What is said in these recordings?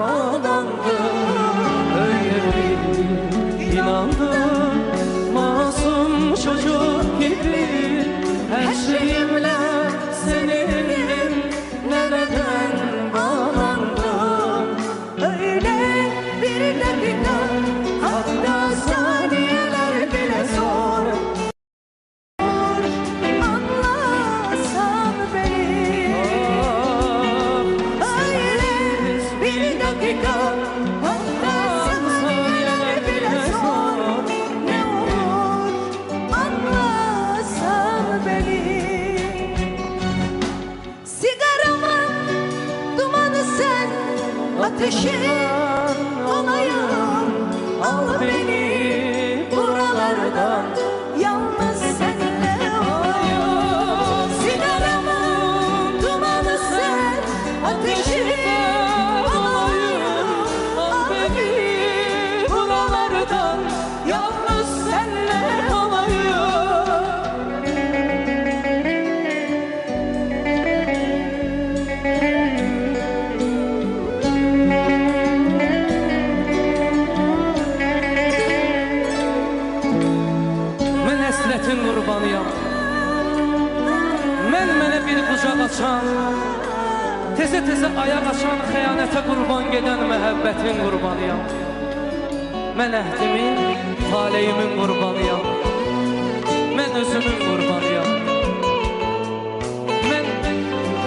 bağlandım. Öyle bir inandım, masum çocuk gibi. Her şeyimle senindim, nereden bağlandım. Öyle bir dakika, hatta saniyeler bile zor. Anlasan beni. Öyle bir dakika, hatta saniyeler bile zor. Ne olur anlasan beni. Sigaramın dumanı sen, ateşi olayım. Al beni buralardan, yalnız seninle olayım. Sigaramın dumanı sen, ateşi olayım. Al beni buralardan, yalnız seninle olayım. Həsrətin qurbanıyam. Mənə bir qucaq açan, tezə ayaq açan, xəyanətə qurban gedən məhəbbətin qurbanıyam. Mən əhdimin, taleyimin qurbanıyam. Mən özümün qurbanıyam. Mən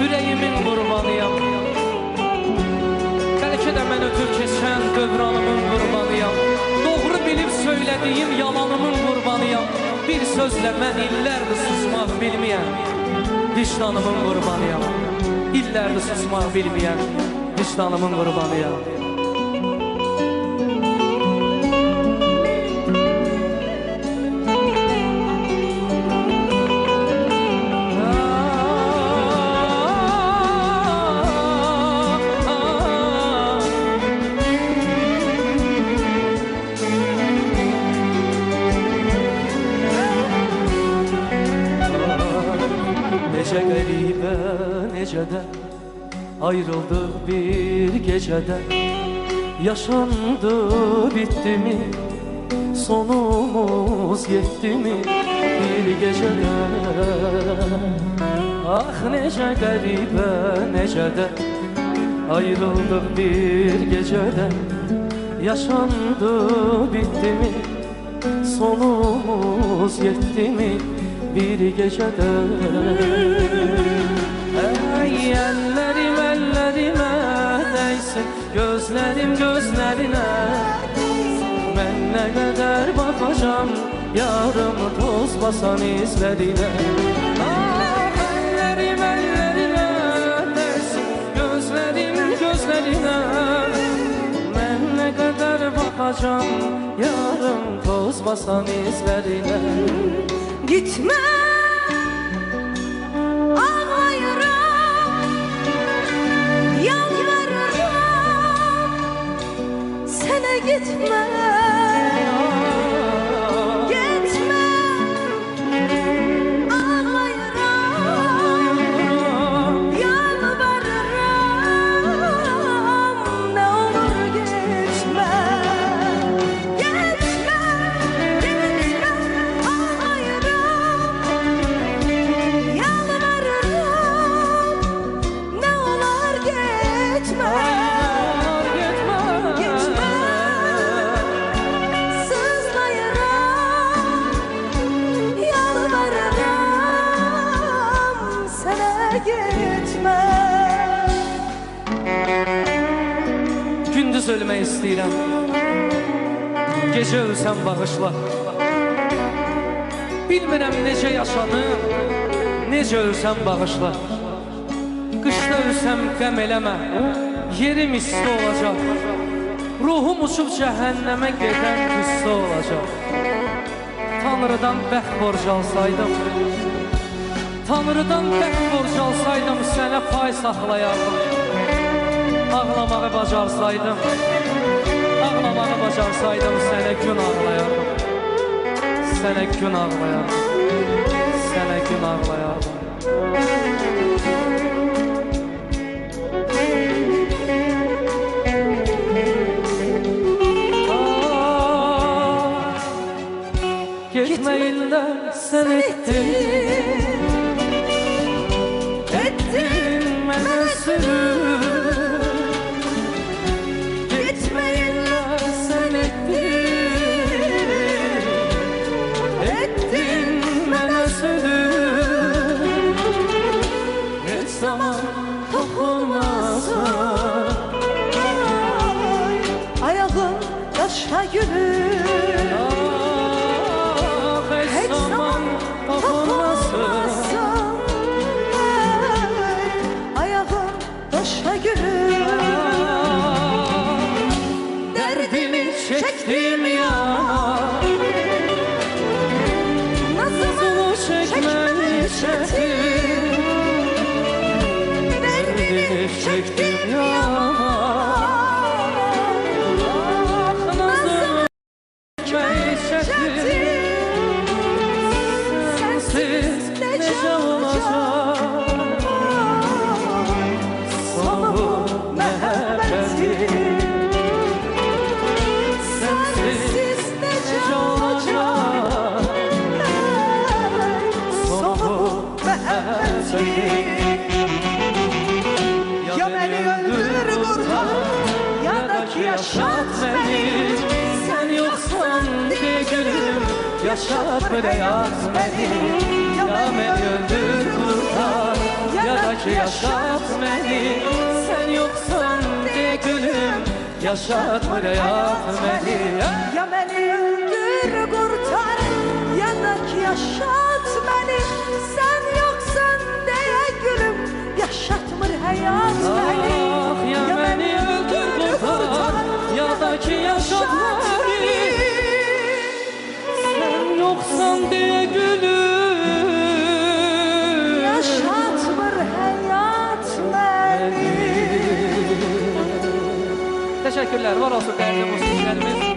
ürəyimin qurbanıyam. Bəlkə də mən ötür keçən dövranımın qurbanıyam. Doğru bilib söylədiyim yalanımın qurbanıyam. Bir sözlə mən illərdir susmaq bilməyən vicdanımın qurbanıyam. İllərdir susmaq bilməyən vicdanımın qurbanıyam. Necə qəribə, necə də ayrıldıq bir gecədə. Yaşandı, bitdi mi, sonumuz yetdi mi bir gecədə. Ah necə qəribə, necə də ayrıldıq bir gecədə. Yaşandı, bitdi mi, sonumuz yetdi mi bir gecədə. Əllərim əllərimə dəysin, gözlərim gözlərinə. Mən nə qədər baxacam yarım toz basan izlərinə. Əllərim əllərimə dəysin, gözlərim gözlərinə. Mən nə qədər baxacam yarım toz basan izlərinə. Gitme, ağlayırım, yalvarırım, sana gitme. Gitme, ağlayırım, yalvarırım, ne olur gitme. Gitme, gitme, ağlayırım, yalvarırım, ne olur gitme. Gitme, sızlayırım, yalvarırım, sana gitme. Gündüz ölmək istəyirəm, gecə ölsəm bağışla. Bilmirəm necə yaşadım, necə ölsəm bağışla. Qışda ölsəm qəm eləmə, yerim isti olacaq. Ruhum uçub cəhənnəmə gedən qüssə olacaq. Tanrıdan bəxt borc alsaydım, Tanrıdan bəxt borc alsaydım, sənə pay saxlayardım. Ağlamağı bacarsaydım, ağlamağı bacarsaydım, sənə gün ağlayardım. Sənə gün ağlayardım, sənə gün ağlayardım. gülüm Ah Heç hiç zaman zaman tapılmasın tapılmasın Ayağın daşa gülüm Derdimi çektim ya Nazımı çekmeni çektim Derdimi çektim ya Nazımı çekmeyi çektim Sensiz nece olacak Sonu bu məhəbbətin Sensiz nece olacak Sonu məhəbbətin Ya beni öldür kurtar ya da ki yaşat beni Sen yoksan de gülüm yaşat bırak beni Ya beni öldür kurtar ya da ki yaşat beni Sen yoksan de gülüm yaşat bırak beni Ya beni öldür kurtar ya da ki yaşat beni Sen yoksan diye gülüm yaşatmır hayat beni Ah ya beni öldür kurtar ya da ki yaşat beni Sen yoksan diye gülüm yaşatmır hayat beni Teşekkürler. Var olsun değerli musluklarımız.